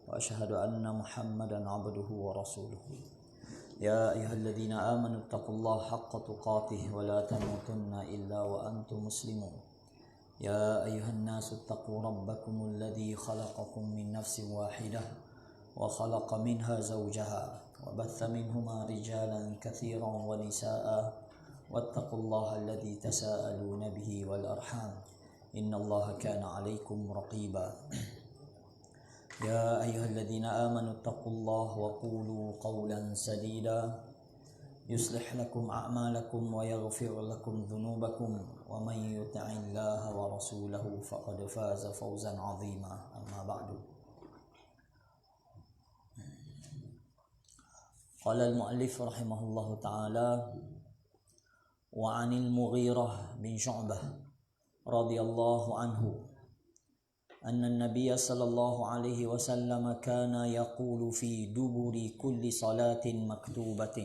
وأشهد أن محمدا عبده ورسوله يا أيها الذين آمنوا اتقوا الله حق تقاته ولا تموتن إلا وأنتم مسلمون يا أيها الناس اتقوا ربكم الذي خلقكم من نفس واحدة وخلق منها زوجها وبث منهما رجالا كثيرا ونساء واتقوا الله الذي تساءلون به والأرحام إن الله كان عليكم رقيبا يا أيها الذين آمنوا اتقوا الله وقولوا قولا سديدا يصلح لكم أعمالكم ويغفر لكم ذنوبكم ومن يطع الله ورسوله فقد فاز فوزا عظيما أما بعد قال المؤلف رحمه الله تعالى وعن المغيرة بن شعبة رضي الله عنه أن النبي صلى الله عليه وسلم كان يقول في دبر كل صلاة مكتوبة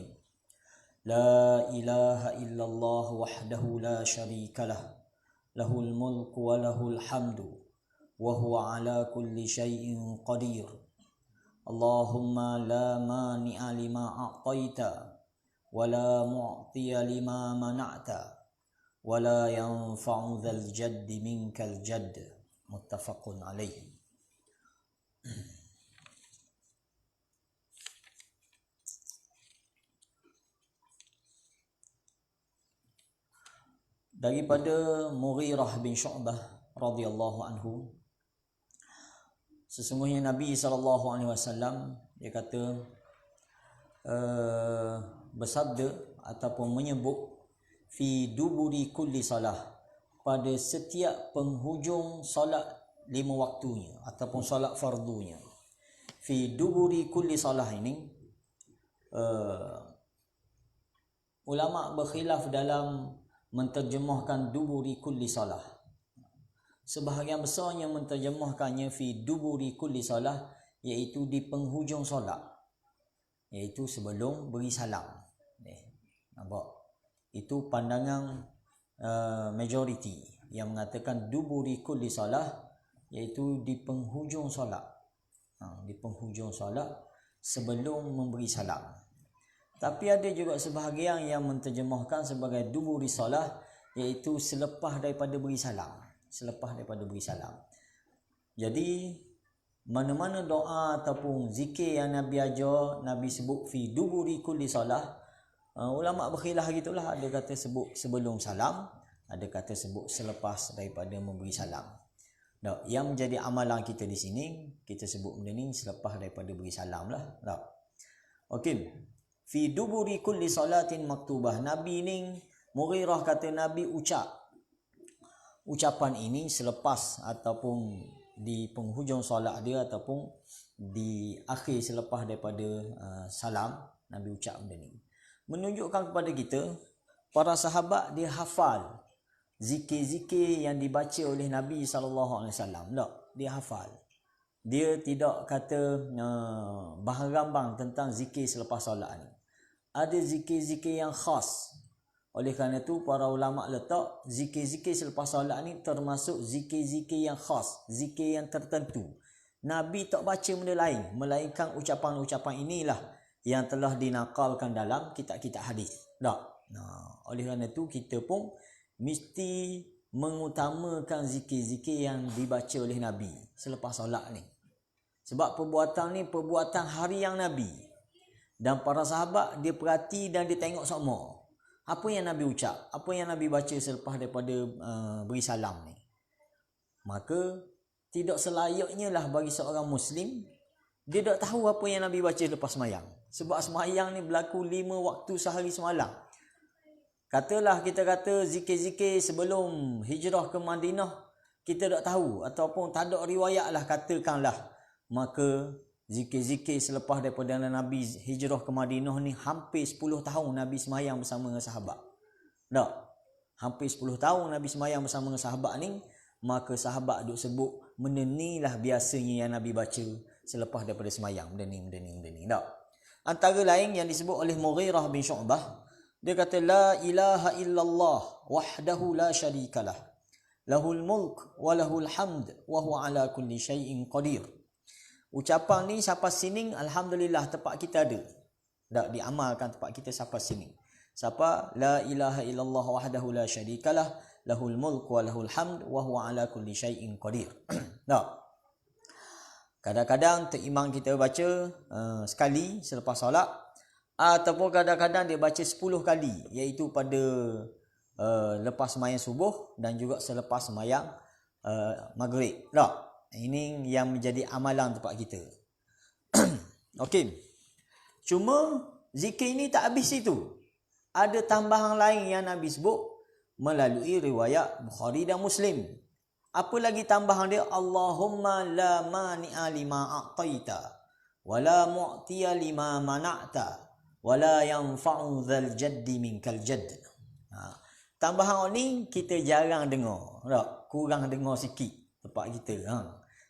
لا إله إلا الله وحده لا شريك له له الملك وله الحمد وهو على كل شيء قدير اللهم لا مانع لما أعطيت ولا معطي لما منعت ولا ينفع ذا الجد منك الجد متفق عليه. Daripada Mughirah bin Syu'bah radhiyallahu anhu, sesungguhnya Nabi SAW dia kata bersabda ataupun menyebut fi duburi kulli salah, pada setiap penghujung solat 5 waktunya ataupun solat fardunya. Fi duburi kulli salah ini ulama berkhilaf dalam menterjemahkan duburi kulli salah. Sebahagian besarnya menterjemahkannya fi duburi kulli salah, iaitu di penghujung solat, iaitu sebelum beri salam. Nampak? Itu pandangan majority yang mengatakan duburi kulli salah, iaitu di penghujung solat. Di penghujung solat sebelum memberi salam. Tapi ada juga sebahagian yang menterjemahkan sebagai duburi salah, iaitu selepas daripada beri salam. Selepas daripada beri salam. Jadi mana-mana doa ataupun zikir yang Nabi ajar, Nabi sebut fi duburi kulli salah, ulama berkhilaf gitulah. Ada kata sebut sebelum salam, ada kata sebut selepas daripada memberi salam. Tak, yang menjadi amalan kita di sini, kita sebut benda ni selepas daripada beri salam lah. Tak. Okey. Fi duburi kulli salatin maktubah. Nabi ni, Mughirah kata Nabi ucapan ini selepas ataupun di penghujung solat dia ataupun di akhir selepas daripada salam, Nabi ucap benda ni. Menunjukkan kepada kita para sahabat dia hafal zikir-zikir yang dibaca oleh Nabi SAW. Tak, dia hafal. Dia tidak kata bahan-rambang tentang zikir selepas solat ni. Ada zikir-zikir yang khas. Oleh kerana itu para ulama letak zikir-zikir selepas solat ni termasuk zikir-zikir yang khas, zikir yang tertentu. Nabi tak baca benda lain melainkan ucapan-ucapan inilah yang telah dinakalkan dalam kitab-kitab hadis. Tak. Oleh kerana itu kita pun mesti mengutamakan zikir-zikir yang dibaca oleh Nabi selepas solat ni. Sebab perbuatan ni perbuatan harian Nabi. Dan para sahabat dia perhati dan dia tengok semua. Apa yang Nabi ucap, apa yang Nabi baca selepas daripada beri salam ni. Maka tidak selayaknya lah bagi seorang Muslim dia tak tahu apa yang Nabi baca lepas semayang. Sebab semayang ni berlaku 5 waktu sehari semalam. Katalah kita kata zikir-zikir sebelum hijrah ke Madinah kita tak tahu ataupun tak ada riwayat lah, katakanlah, maka zikir-zikir selepas daripada Nabi hijrah ke Madinah ni hampir 10 tahun Nabi semayang bersama dengan sahabat. Tak? Hampir 10 tahun Nabi semayang bersama dengan sahabat ni, maka sahabat duk sebut benda ni lah biasanya yang Nabi baca selepas daripada semayang. Benda ni. Tak? Antara lain yang disebut oleh Mughirah bin Syu'bah, dia kata la ilaha illallah wahdahu la syarikalah lahul mulk wa lahul hamd wa huwa ala kulli syai'in qadir. Ucapan ni sampai sini alhamdulillah tempat kita ada. Dak diamalkan tempat kita sampai sini. Siapa la ilaha illallah wahdahu la syarikalah lahul mulku wa lahul hamd wa huwa ala kulli syai'in qadir. Dak. Kadang-kadang imam kita baca sekali selepas solat, ataupun kadang-kadang dia baca 10 kali, iaitu pada lepas sembahyang subuh dan juga selepas sembahyang maghrib. Tak? Ini yang menjadi amalan tempat kita. Okey. Cuma zikir ini tak habis itu. Ada tambahan lain yang Nabi sebut melalui riwayat Bukhari dan Muslim. Apa lagi tambahan dia? Allahumma la mani'a lima a'taita wa la mu'tiya lima mana'ta wa la yanfa'u dzal jaddi minkal jadd. Tambahan ni kita jarang dengar. Tak? Kurang dengar sikit tempat kita.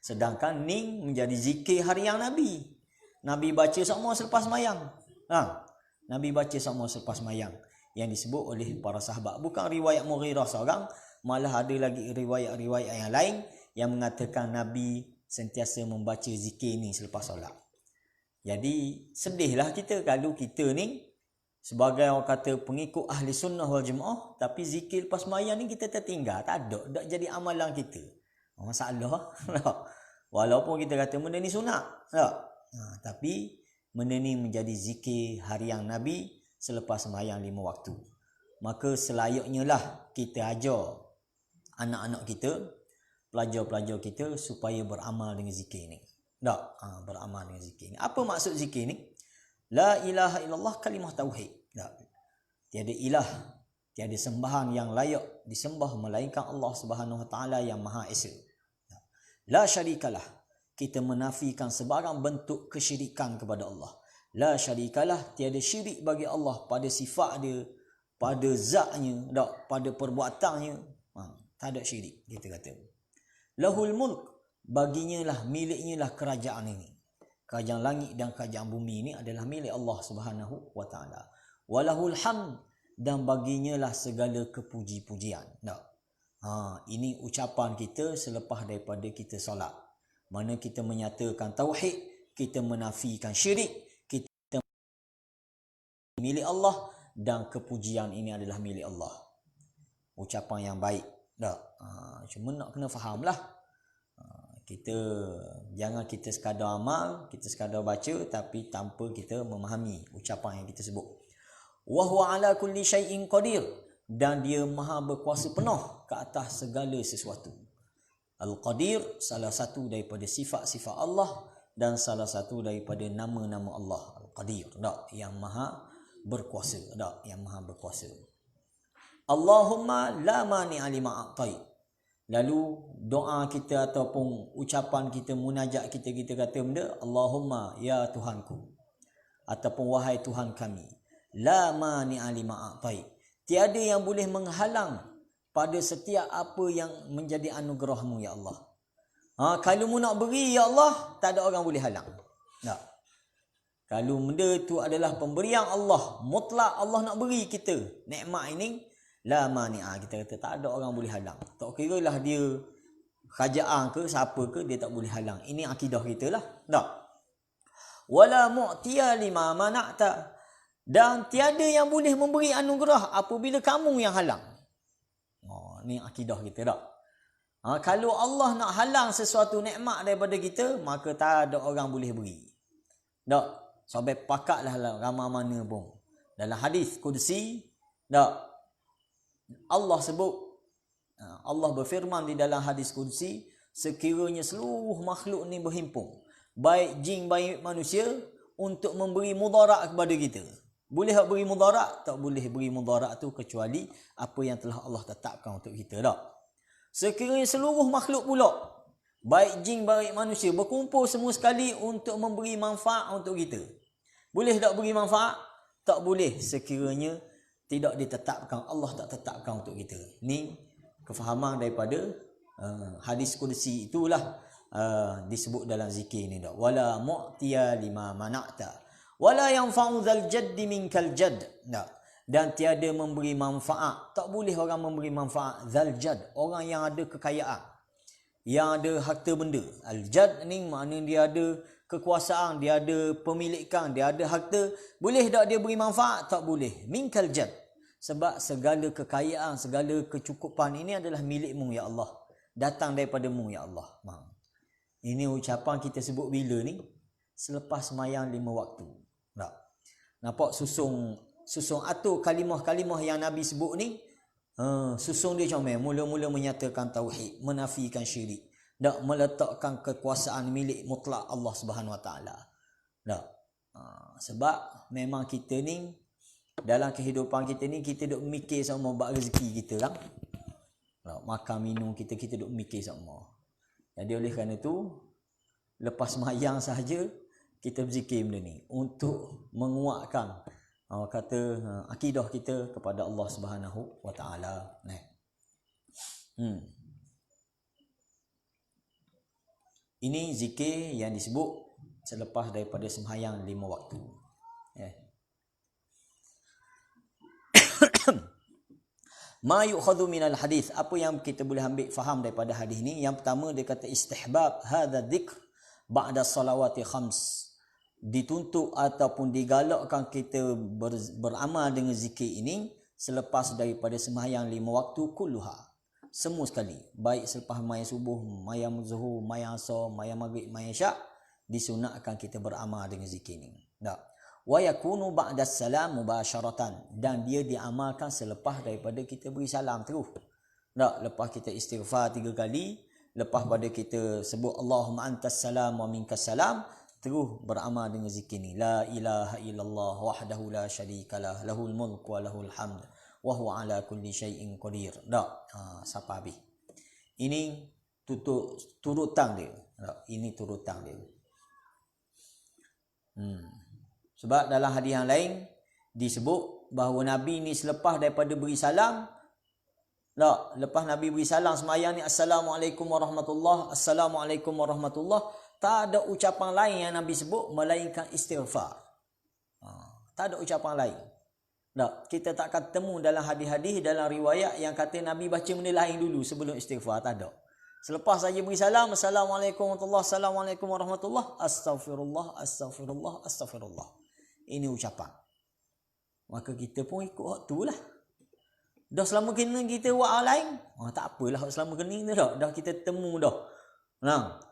Sedangkan ni menjadi zikir harian Nabi. Nabi baca semua selepas sembahyang. Nabi baca semua selepas sembahyang. Yang disebut oleh para sahabat. Bukan riwayat Mughirah seorang. Malah ada lagi riwayat-riwayat yang lain yang mengatakan Nabi sentiasa membaca zikir ni selepas solat. Jadi sedihlah kita kalau kita ni sebagai orang kata pengikut ahli sunnah wal jemaah, tapi zikir lepas sembahyang ni kita tertinggal. Tak ada. Tak jadi amalan kita. Masalah. Walaupun kita kata benda ni sunat. Tapi benda ni menjadi zikir harian Nabi selepas sembahyang 5 waktu. Maka selayaknya lah kita ajar anak-anak kita, pelajar-pelajar kita supaya beramal dengan zikir ni. Tak? Beramal dengan zikir ni. Apa maksud zikir ni? La ilaha illallah kalimah tauhid. Tak? Tiada ilah, tiada sembahan yang layak disembah melainkan Allah Subhanahu Wa Taala yang Maha Esa. La syarikalah, kita menafikan sebarang bentuk kesyirikan kepada Allah. La syarikalah, tiada syirik bagi Allah pada sifat dia, pada zatnya, tak, pada perbuatannya. Tak ada syirik, kita kata. Lahul mulk, baginya lah, miliknya lah kerajaan ini. Kerajaan langit dan kerajaan bumi ini adalah milik Allah Subhanahu Wa Taala. Walahul hamd, dan baginya lah segala kepuji-pujian. Tak? Ini ucapan kita selepas daripada kita solat. Mana kita menyatakan tauhid, kita menafikan syirik, kita milik Allah, dan kepujian ini adalah milik Allah. Ucapan yang baik. Tak? Cuma nak kena fahamlah. Kita jangan kita sekadar amal, kita sekadar baca tapi tanpa kita memahami ucapan yang kita sebut. Wa huwa ala kulli syai'in qadir, dan dia maha berkuasa penuh ke atas segala sesuatu. Al-Qadir salah satu daripada sifat-sifat Allah dan salah satu daripada nama-nama Allah. Al-Qadir, tak? Yang maha berkuasa, tak? Yang maha berkuasa. Allahumma la mani'a lima a'tait. Lalu doa kita ataupun ucapan kita, munajat kita kata benda, Allahumma ya Tuhanku, ataupun wahai Tuhan kami, la mani'a lima a'tait. Tiada yang boleh menghalang pada setiap apa yang menjadi anugerahmu ya Allah. Kalau mu nak beri ya Allah, tak ada orang boleh halang. Tak. Kalau benda tu adalah pemberian Allah, mutlak Allah nak beri kita nikmat ini, la mani'a, kita kata tak ada orang boleh halang. Tak kira lah dia kerajaan ke siapa ke, dia tak boleh halang. Ini akidah kita lah. Tak. Wala mu'tiya lima mana'ta, dan tiada yang boleh memberi anugerah apabila kamu yang halang. Ni akidah kita tak. Kalau Allah nak halang sesuatu nikmat daripada kita, maka tak ada orang boleh beri. Tak. Sampai pakatlah ramai mana pun. Dalam hadis Qudsi, tak, Allah sebut, Allah berfirman di dalam hadis Qudsi, sekiranya seluruh makhluk ni berhimpun, baik jin baik manusia, untuk memberi mudarat kepada kita. Boleh tak beri mudarat? Tak boleh beri mudarat tu kecuali apa yang telah Allah tetapkan untuk kita. Tak? Sekiranya seluruh makhluk pula, baik jin baik manusia, berkumpul semua sekali untuk memberi manfaat untuk kita. Boleh tak beri manfaat? Tak boleh sekiranya tidak ditetapkan, Allah tak tetapkan untuk kita. Ni kefahaman daripada hadis Qudsi itulah disebut dalam zikir ni dah. Wala mu'tiya lima mana'ta wala yanfa'u dzal jaddi minkal jadd. Dan tiada memberi manfaat, tak boleh orang memberi manfaat, dzal jadd, orang yang ada kekayaan. yang ada harta benda. Al-jad ni makna dia ada kekuasaan, dia ada pemilikan, dia ada harta. Boleh tak dia beri manfaat? Tak boleh. Minkal jad. Sebab segala kekayaan, segala kecukupan ini adalah milikmu ya Allah. Datang daripadamu ya Allah. Ini ucapan kita sebut bila ni? Selepas sembahyang 5 waktu. Tak? Nampak susun atur kalimah-kalimah yang Nabi sebut ni? Susun dia comel. Mula-mula menyatakan tauhid, menafikan syirik, tak meletakkan kekuasaan milik mutlak Allah Subhanahu Wa Taala. Tak? Sebab memang kita ni dalam kehidupan kita ni kita duk mikir sama bab rezeki kita kan. Makan minum kita duk mikir sama. Jadi oleh kerana tu lepas sembahyang sahaja kita berzikir benda ni untuk menguatkan akidah kita kepada Allah Subhanahu Wa Taala. Ini zikir yang disebut selepas daripada sembahyang 5 waktu. Ma yu'khadhu minal hadis. Apa yang kita boleh ambil faham daripada hadis ni? Yang pertama dia kata istihbab hadza dzikr ba'da salawati khams. Dituntut ataupun digalakkan kita beramal dengan zikir ini selepas daripada sembahyang 5 waktu kulluha. Semua sekali. Baik selepas sembahyang subuh, sembahyang zuhur, sembahyang asar, sembahyang maghrib, sembahyang isyak, disunatkan kita beramal dengan zikir ini. Tak? Wa yakunu ba'da salam mubasharatan, dan dia diamalkan selepas daripada kita beri salam terus. Tak, lepas kita istighfar 3 kali, lepas pada kita sebut Allahumma antas salam wa minkas salam, terus beramal dengan zikir ni. La ilaha illallah wahdahu la syarikalah, lahul mulku wa lahul hamd wa huwa ala kulli syai'in qadir. Tak, sampai habis. Ini turutan dia. Tak, ini turutan dia. Sebab dalam hadis yang lain disebut bahawa Nabi ni selepas daripada beri salam, lepas Nabi beri salam sembahyang ni assalamualaikum warahmatullahi, assalamualaikum warahmatullahi, tak ada ucapan lain yang Nabi sebut melainkan istighfar. Tak ada ucapan lain. Tak, kita tak akan temu dalam hadis-hadis, dalam riwayat yang kata Nabi baca benda lain dulu sebelum istighfar, tak ada. Selepas saja beri salam, assalamualaikum warahmatullahi, assalamualaikum warahmatullahi, astaghfirullah, astaghfirullah, astaghfirullah. Ini ucapan. Maka kita pun ikut hak tu lah. Dah selama kena kita buat hal lain, tak apalah hak selama kena dah. Dah kita temu dah.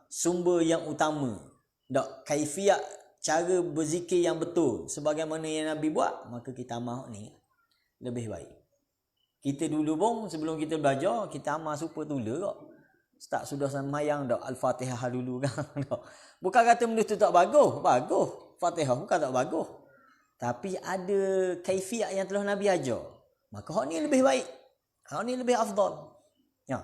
Sumber yang utama. Dah kaifiat cara berzikir yang betul sebagaimana yang Nabi buat, maka kita amal ni lebih baik. Kita dulu pun sebelum kita belajar, kita amal super tula kok. Start sudah sembahyang dah Al-Fatihah dulu kan. Bukan kata benda tu tak bagus. Bagus. Fatihah bukan tak bagus. Tapi ada kaifiat yang telah Nabi ajar. Maka hak ni lebih baik. Hak ni lebih afdal. Ya.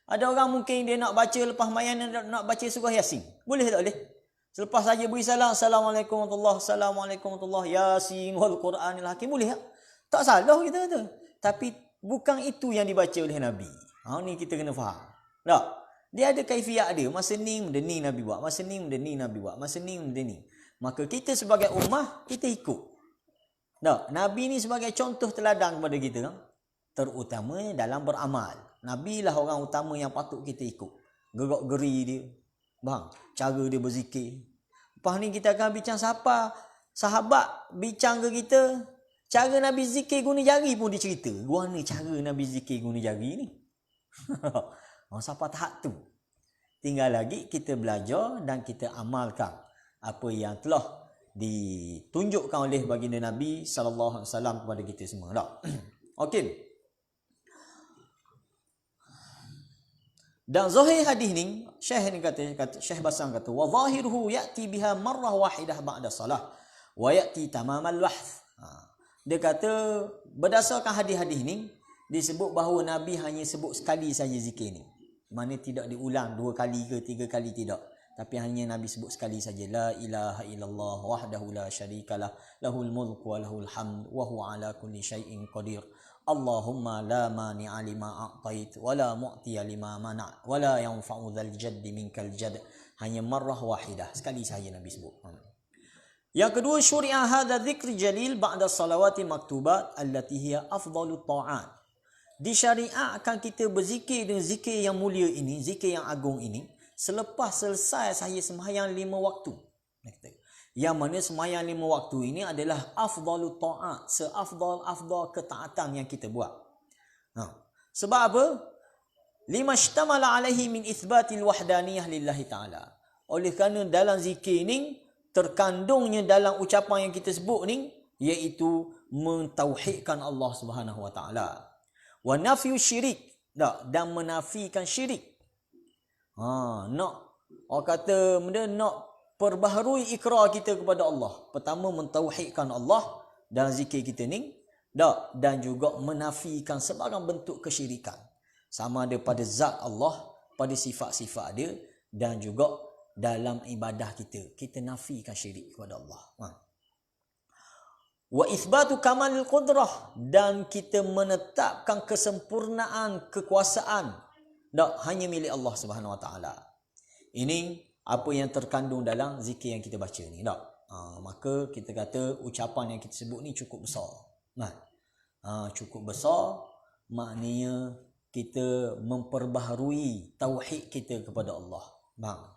Ada orang mungkin dia nak baca lepas sembahyang, nak baca surah Yasin. Boleh tak boleh? Selepas saja beri salam, assalamualaikum warahmatullahi, assalamualaikum warahmatullahi, Yasin wal Quranil Hakim. Boleh tak? Tak salah kita kata. Tapi bukan itu yang dibaca oleh Nabi. Ni kita kena faham. Tak? Dia ada kaifiat dia. Masa ni benda ni Nabi buat. Masa ni benda ni Nabi buat. Masa ni benda ni. Maka kita sebagai ummah, kita ikut. Tak? Nabi ni sebagai contoh teladan kepada kita. Terutamanya dalam beramal. Nabi lah orang utama yang patut kita ikut. Gerak-geri dia. Cara dia berzikir. Lepas ni kita akan bincang siapa sahabat bincang ke kita. Cara Nabi zikir guna jari pun dia cerita. Mana cara Nabi zikir guna jari ni? Sampai tahap tu. Tinggal lagi kita belajar dan kita amalkan apa yang telah ditunjukkan oleh baginda Nabi sallallahu alaihi wasallam kepada kita semua. Okey. Dan zahir hadis ni, Syekh ni kata Syekh Basam kata wa zahiruhu ya'ti biha marrah wahidah ba'da salah wa ya'ti tamamal wahth. Dia kata berdasarkan hadis-hadis ni disebut bahawa Nabi hanya sebut sekali saja zikir ni. Mana tidak diulang 2 kali ke 3 kali, tidak. Tapi hanya Nabi sebut sekali saja. La ilaha illallah wahdahu la syarikalah, lahul mulku wa lahul hamd wa huwa ala kulli syai'in qadir. Allahumma la mani'a lima a'tait wa la mu'tiya lima mana' wa la yanfa'u dzal jaddi minkal jadd. Hanya marrah wahidah, sekali saja Nabi sebut. Yang kedua, syuri'a hadza dzikr jalil ba'da salawati maktubat allati hiya afdalut ta'at. Disyariatkan kita berzikir dengan zikir yang mulia ini, zikir yang agung ini, selepas selesai saya sembahyang 5 waktu. Yang mana sembahyang 5 waktu ini adalah afdalu ta'at, seafdal ketaatan yang kita buat. Sebab apa? Lima shtamala alaihi min ithbatil wahdaniyah lillahi ta'ala. Oleh kerana dalam zikir ni terkandungnya dalam ucapan yang kita sebut ni, iaitu mentauhidkan Allah Subhanahu wa taala. Wa nafyu syirik, dan menafikan syirik. Nak orang kata benda nak perbaharui ikrar kita kepada Allah. Pertama mentauhidkan Allah dalam zikir kita ni, dan juga menafikan sebarang bentuk kesyirikan. Sama ada pada zat Allah, pada sifat-sifat dia, dan juga dalam ibadah kita. Kita nafikan syirik kepada Allah. Wa itsbatu kamalil qudrah, dan kita menetapkan kesempurnaan kekuasaan hanya milik Allah Subhanahu wa taala. Ini apa yang terkandung dalam zikir yang kita baca ni. Maka kita kata ucapan yang kita sebut ni cukup besar. Cukup besar maknanya kita memperbaharui tauhid kita kepada Allah.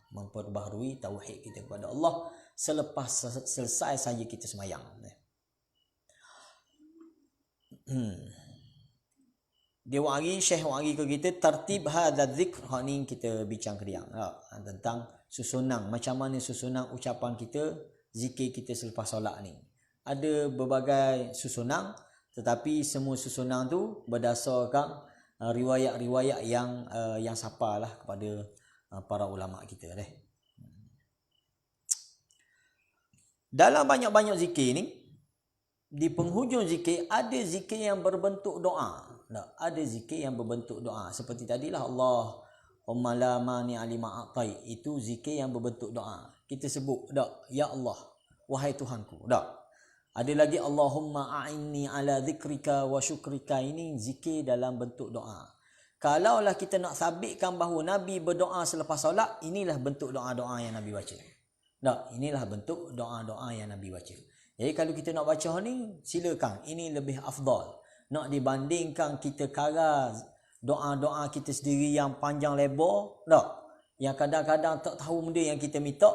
Memperbaharui tauhid kita kepada Allah selepas selesai saja kita sembahyang. Dia wari, Syekh wari ke kita tertib hadza dzikr. Ni kita bincang kediang tentang susunan, macam mana susunan ucapan kita, zikir kita selepas solat ni. Ada berbagai susunan, tetapi semua susunan tu berdasarkan riwayat-riwayat yang sapalah kepada para ulama kita . Dalam banyak-banyak zikir ni, di penghujung zikir ada zikir yang berbentuk doa. Ada zikir yang berbentuk doa. Seperti tadilah Allahumma la mani'a lima a'tai. Itu zikir yang berbentuk doa. Kita sebut, ya Allah, wahai Tuhanku. Ada lagi Allahumma a'inni ala zikrika wa syukrika. Ini zikir dalam bentuk doa. Kalaulah kita nak sabitkan bahawa Nabi berdoa selepas solat, inilah bentuk doa-doa yang Nabi baca. Inilah bentuk doa-doa yang Nabi baca. Jadi kalau kita nak baca ni, silakan. Ini lebih afdal. Nak dibandingkan kita karang doa-doa kita sendiri yang panjang lebar, yang kadang-kadang tak tahu benda yang kita minta.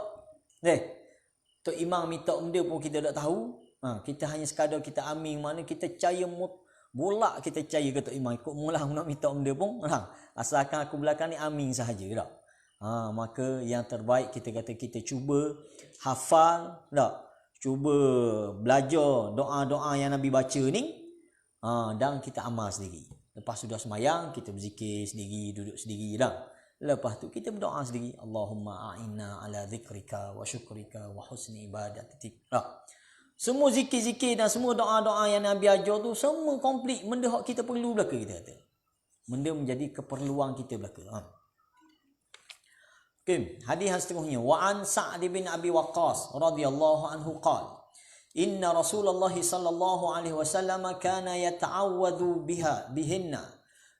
Tok Imam minta benda pun kita tak tahu. Kita hanya sekadar kita amin, mana kita percaya bolak, kita percaya ke Tok Imam. Ikut mula nak minta benda pun, asalkan aku belakang ni amin sahaja. Maka yang terbaik kita kata kita cuba hafal, cuba belajar doa-doa yang Nabi baca ni, dan kita amal sendiri. Lepas sudah sembahyang, kita berzikir sendiri, duduk sendiri . Lepas tu kita berdoa sendiri. Allahumma a'inna ala zikrika wa syukrika wa husni ibadatik. Semua zikir-zikir dan semua doa-doa yang Nabi ajar tu semua komplit. Benda yang kita perlu belaka, kita kata. Benda menjadi keperluan kita belaka. Okay. Hadis yang seterusnya. Wa an Sa'd bin Abi Waqqas radhiyallahu anhu qala Inna Rasulullah sallallahu alaihi wasallam kana yata'awwadhu bihinna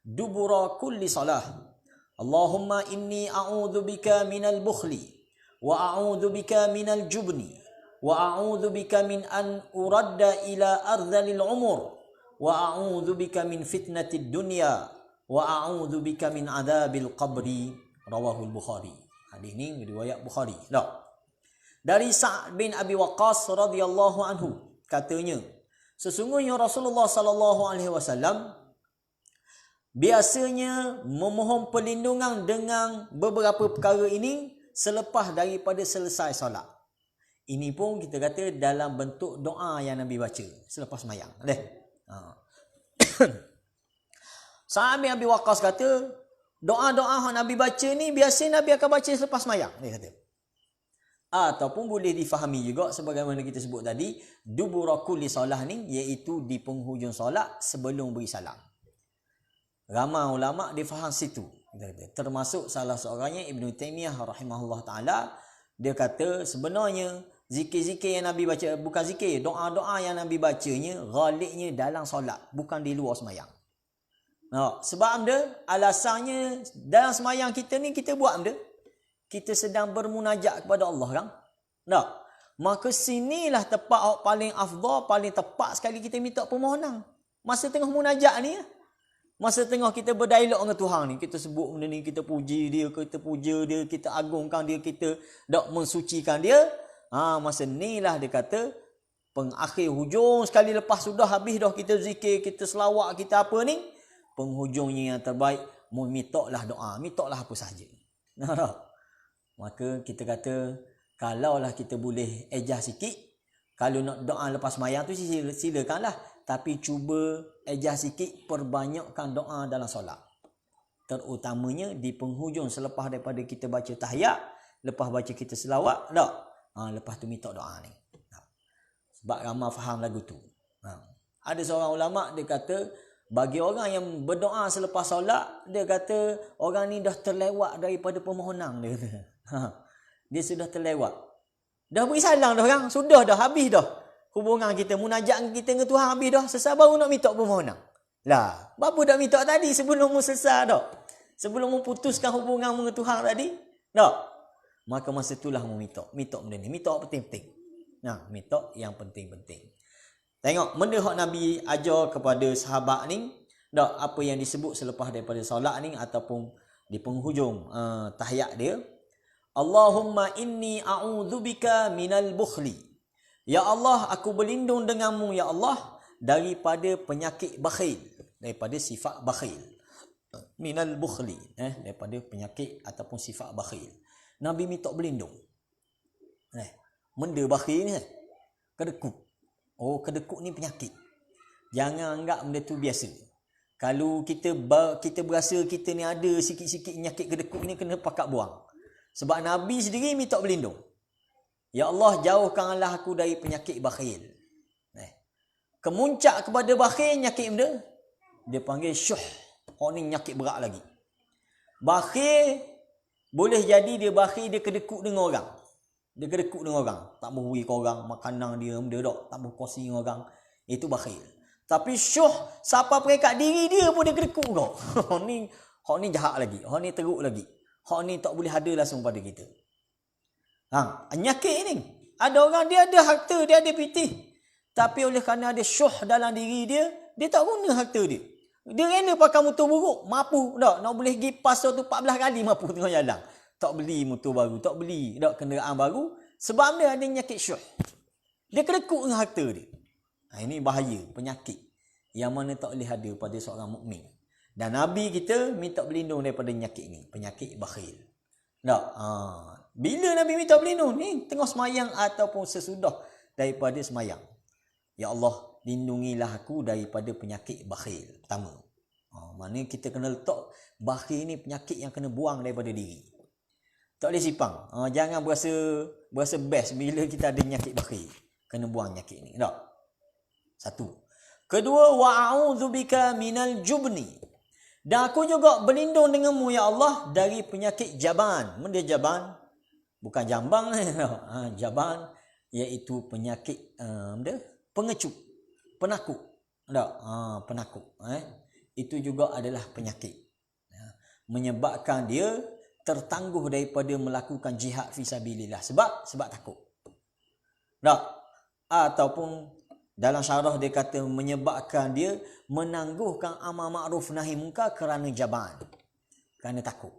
dubura kulli salah. Allahumma inni a'udzu bika minal bukhli wa a'udzu bika minal jubni wa a'udzu bika min an uradda ila ardhilil umur wa a'udzu bika min fitnatid dunya wa a'udzu bika min adzabil qabri. Rawahul Bukhari. Hadis ni riwayat Bukhari. Dari Sa'd bin Abi Waqqas radhiyallahu anhu, katanya, sesungguhnya Rasulullah sallallahu alaihi wasallam biasanya memohon perlindungan dengan beberapa perkara ini selepas daripada selesai solat. Ini pun kita kata dalam bentuk doa yang Nabi baca selepas sembahyang. Sa'd bin Abi Waqqas kata, doa-doa yang Nabi baca ni biasa Nabi akan baca selepas sembahyang, dia kata. Ataupun boleh difahami juga sebagaimana kita sebut tadi, dubura kulli solah ni iaitu di penghujung solat sebelum beri salam. Ramai ulama dia faham situ. Termasuk salah seorangnya Ibn Taymiyah rahimahullah ta'ala. Dia kata sebenarnya zikir-zikir yang Nabi baca, bukan zikir, doa-doa yang Nabi bacanya ghalibnya dalam solat, bukan di luar sembahyang. Sebab dia alasannya dalam sembahyang kita ni kita buat benda, kita sedang bermunajat kepada Allah kan? Maka sinilah tempat paling afdal, paling tepat sekali kita minta permohonan. Masa tengah munajat ni. Masa tengah kita berdialog dengan Tuhan ni, kita sebut benda ni, kita puji dia, kita puja dia, kita agungkan dia, kita dak mensucikan dia. Masa ni lah dia kata, pengakhir hujung sekali lepas sudah habis dah kita zikir, kita selawat, kita apa ni, penghujungnya yang terbaik, mintalah doa, mintalah apa sahaja. Maka kita kata, kalaulah kita boleh ejah sikit, kalau nak doa lepas mayang tu silakanlah. Tapi cuba ejah sikit, perbanyakkan doa dalam solat. Terutamanya di penghujung selepas daripada kita baca tahiyat, lepas baca kita selawat, lepas tu minta doa ni. Sebab ramai faham lagu tu. Ada seorang ulama dia kata, bagi orang yang berdoa selepas solat, dia kata orang ni dah terlewat daripada permohonan dia. Dia sudah terlewat. Dah beri salam dah orang, sudah dah habis dah. Hubungan kita, munajat kita dengan Tuhan habis dah. Selesai baru nak minta permohonan. Lah, berapa dah minta tadi sebelum mu selesai dah? Sebelum mu putuskan hubungan dengan Tuhan tadi? Tak. Maka masa itulah mu minta. Minta benda ni. Minta penting-penting. Minta yang penting-penting. Tengok, benda yang Nabi ajar kepada sahabat ni, apa yang disebut selepas daripada solat ni, ataupun di penghujung tahiyat dia. Allahumma inni a'udzubika minal bukhli. Ya Allah, aku berlindung denganmu, ya Allah, daripada penyakit bakhil, daripada sifat bakhil. Minal bukhli, daripada penyakit ataupun sifat bakhil. Nabi minta berlindung. Benda bakhil ni, kedekut. Kedekut ni penyakit. Jangan anggap benda tu biasa. Kalau kita berasa kita ni ada sikit-sikit penyakit kedekut ni, kena pakat buang. Sebab Nabi sendiri minta berlindung. Ya Allah, jauhkanlah aku dari penyakit bakhil. Kemuncak kepada bakhil, penyakit benda, dia panggil syuh. Ni penyakit berat lagi. Bakhil, boleh jadi dia bakhil, dia kedekut dengan orang. Dia kedekut dengan orang. Tak memberi ke orang makanan dia, benda tak berkongsi dengan orang. Itu bakhil. Tapi syuh, siapa peringkat diri dia pun dia kedekut kau. Ni jahat lagi. Ni teruk lagi. Ni tak boleh ada langsung pada kita. Penyakit ni. Ada orang dia ada harta, dia ada pitih. Tapi oleh kerana ada syuh dalam diri dia, dia tak guna harta dia. Dia rela pakai motor buruk, mampu tak? Nak boleh pergi pasar tu 14 kali mampu tengah jalan. Tak beli motor baru, tak beli kenderaan baru. Sebab dia ada penyakit syuh. Dia kedekut dengan harta dia. Ini bahaya, penyakit. Yang mana tak boleh ada pada seorang mukmin. Dan Nabi kita minta berlindung daripada penyakit ni. Penyakit bakhil. Tak? Bila Nabi minta berlindung ni, tengah semayang ataupun sesudah daripada semayang. Ya Allah, lindungilah aku daripada penyakit bakhil. Pertama. Mana kita kena letak bakhil ni penyakit yang kena buang daripada diri. Tak boleh simpang. Jangan berasa best bila kita ada penyakit bakhil. Kena buang penyakit ni. Tak? Satu. Kedua, wa'a'udzubika minal jubni. Dan aku juga berlindung denganmu, ya Allah, dari penyakit jaban. Benda jaban? Bukan jambang. Jaban, iaitu penyakit pengecut. Penakut. Penakut. Itu juga adalah penyakit. Menyebabkan dia tertangguh daripada melakukan jihad fisabilillah. Sebab takut. Tak? Ataupun dalam syarah dia kata menyebabkan dia menangguhkan amal ma'ruf nahi munkar kerana jaban. Kerana takut.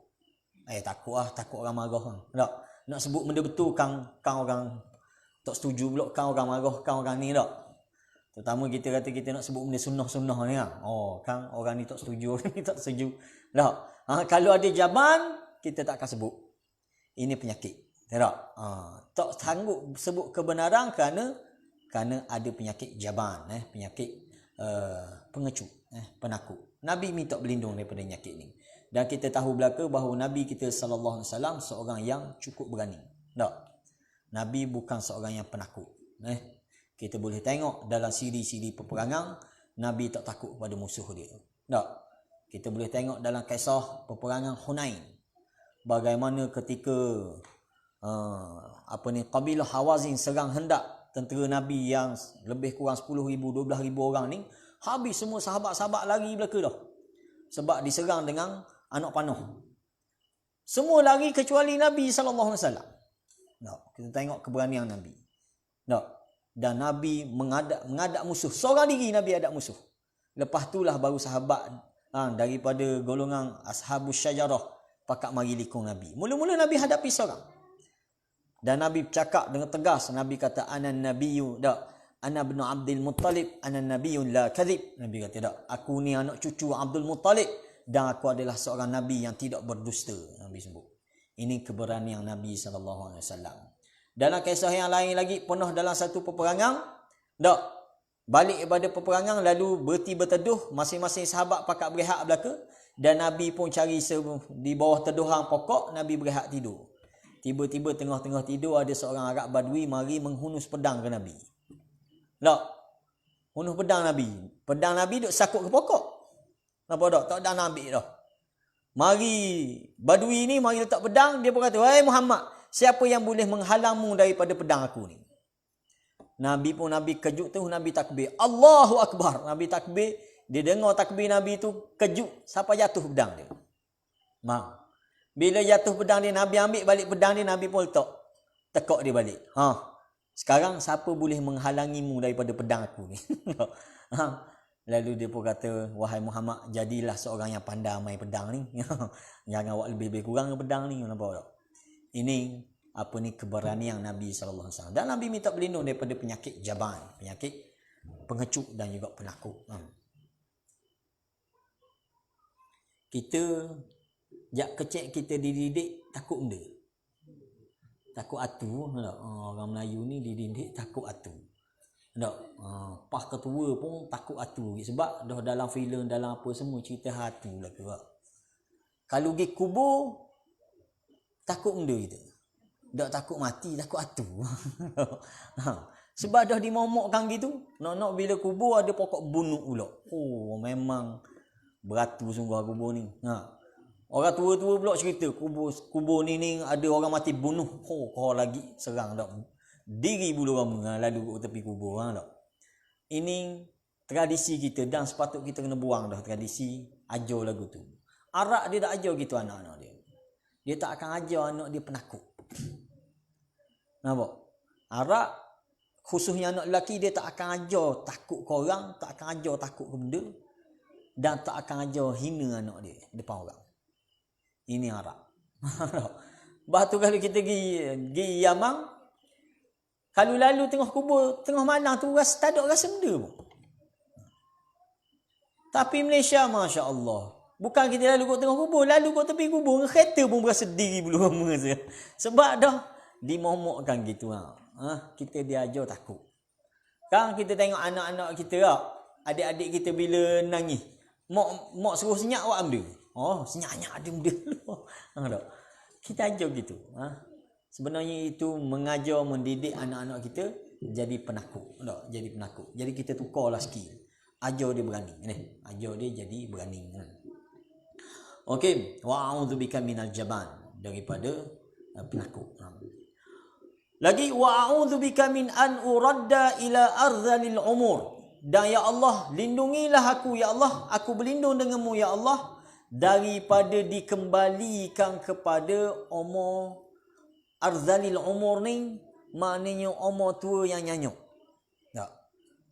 Takut orang marah. Tak? Nak sebut benda betul kan orang tak setuju pula, kan orang marah, kan orang ni tak. Terutama kita kata kita nak sebut benda sunnah-sunnah ni kan. Kan orang ni tak setuju, orang ni tak setuju. Tak? Kalau ada jaban, kita tak akan sebut. Ini penyakit. Tak? Tak sanggup sebut kebenaran kerana ada penyakit jaban, penyakit pengecut, penakut. Nabi minta berlindung daripada penyakit ni. Dan kita tahu belaka bahawa Nabi kita sallallahu alaihi wasallam seorang yang cukup berani. Tak? Nabi bukan seorang yang penakut. Kita boleh tengok dalam siri-siri peperangan, Nabi tak takut pada musuh dia. Tak? Kita boleh tengok dalam kisah peperangan Hunain. Bagaimana ketika kabilah Hawazin serang hendak tentera Nabi yang lebih kurang 10,000, 12,000 orang ni, habis semua sahabat-sahabat lari belaka dah. Sebab diserang dengan anak panah. Semua lari kecuali Nabi sallallahu alaihi wasallam. Kita tengok keberanian Nabi. Dan Nabi mengadap musuh. Seorang diri Nabi hadap musuh. Lepas itulah baru sahabat daripada golongan ashabus syajarah pakak mari likung Nabi. Mula-mula Nabi hadapi seorang. Dan Nabi cakap dengan tegas. Nabi kata, ana nabiyyu, tak, ana ibn Abdul Muttalib, ana nabiyyun la kadhib. Nabi kata, tak, aku ni anak cucu Abdul Muttalib dan aku adalah seorang nabi yang tidak berdusta. Nabi sebut. Ini keberanian Nabi sallallahu alaihi wasallam. Dalam kisah yang lain lagi, pernah dalam satu peperangan, tak, balik daripada peperangan lalu berteduh, masing-masing sahabat pakak berehat belaka, dan Nabi pun cari di bawah teduhan pokok, Nabi berehat tidur. Tiba-tiba tengah-tengah tidur ada seorang Arab Badui mari menghunus pedang ke Nabi. Tak, hunus pedang Nabi. Pedang Nabi duk sakut ke pokok. Nampak tak? Tak ada nak ambil dah. Mari Badui ni mari letak pedang, dia pun kata, "Wahai Muhammad, siapa yang boleh menghalangmu daripada pedang aku ni?" Nabi kejut tu, Nabi takbir. Allahu Akbar. Nabi takbir, dia dengar takbir Nabi tu kejut sampai jatuh pedang dia. Bila jatuh pedang dia, Nabi ambil balik pedang dia, Nabi pun letak. Tekak dia balik. Sekarang siapa boleh menghalangimu daripada pedang aku ni? Lalu dia pun kata, "Wahai Muhammad, jadilah seorang yang pandai main pedang ni. Jangan awak lebih kurang ke pedang ni." Nampak tak? Ini keberanian Nabi SAW. Dan Nabi minta berlindung daripada penyakit jaban, penyakit pengecut dan juga penakut. Kita jak kecil kita dididik takut benda. Takut atu. Orang Melayu ni dididik takut atu. Tak, pas ketua pun takut atu. Sebab dah dalam filem, dalam apa semua cerita hatu lah ke. Kalau pergi kubur, takut benda kita. Tak takut mati, takut atu. Sebab dah dimomokkan gitu. Nak bila kubur ada pokok bunuk pula. Oh, memang beratu sungguh kubur ni. Orang tua-tua pula cerita kubur ni ada orang mati bunuh. Kau lagi serang tak. Diri bulu rama lalu ke tepi kubur tak. Ini tradisi kita dan sepatut kita kena buang dah tradisi ajar lagu tu. Arab dia tak ajar gitu anak-anak dia. Dia tak akan ajar anak dia penakut. Nampak? Arab khususnya anak lelaki dia tak akan ajar takut ke orang, tak akan ajar takut ke benda dan tak akan ajar hina anak dia depan orang. Ini Arab. Lepas tu kalau kita pergi Yaman, kalau lalu tengah kubur, tengah malam tu tak ada rasa benda pun. Tapi Malaysia, Masya Allah. Bukan kita lalu kat tengah kubur, lalu kat tepi kubur, kereta pun berasa diri bulu rama saja. Sebab dah dimomokkan gitu. Kita diajar takut. Kan kita tengok anak-anak kita, adik-adik kita bila nangis, mak suruh senyap awak benda. Senyap-senyap ada benda. Kita ajar gitu. Sebenarnya itu mengajar, mendidik anak-anak kita jadi penakut. Jadi penakut. Jadi kita tukarlah skill. Ajar dia berani. Ajar dia jadi berani. Okey. Wa'a'udzubika minal jaban. Daripada penakut. Lagi. Wa'a'udzubika min an uradda ila arzalil umur. Dan ya Allah, lindungilah aku. Ya Allah, aku berlindung denganmu. Ya Allah, daripada dikembalikan kepada umur arzalil umur ni, maknanya umur tua yang nyanyuk. Tak.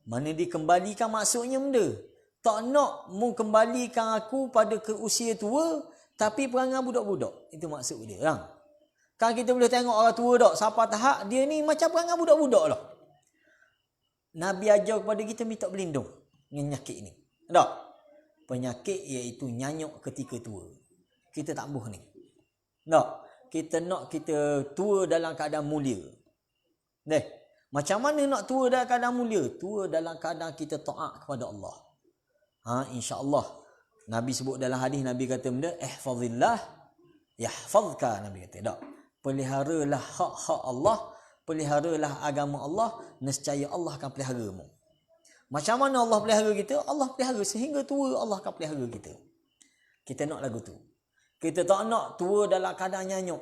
Mana dikembalikan maksudnya benda. Tak nak mengembalikan aku pada ke usia tua, tapi perangai budak-budak. Itu maksud dia. Kan kita boleh tengok orang tua tak, sampai tahap dia ni macam perangai budak-budak lah. Nabi ajar kepada kita minta berlindung dengan penyakit ni. Tak. Penyakit iaitu nyanyuk ketika tua. Kita tak mahu ni. Tak. Kita nak kita tua dalam keadaan mulia. Macam mana nak tua dalam keadaan mulia? Tua dalam keadaan kita taat kepada Allah. InsyaAllah. Nabi sebut dalam hadis, Nabi kata benda, ihfazillah yahfazka. Nabi kata, tak. Peliharalah hak-hak Allah, peliharalah agama Allah, nescaya Allah akan peliharamu. Macam mana Allah pelihara kita? Allah pelihara sehingga tua Allah akan pelihara kita. Kita nak lagu tu. Kita tak nak tua dalam keadaan nyanyuk.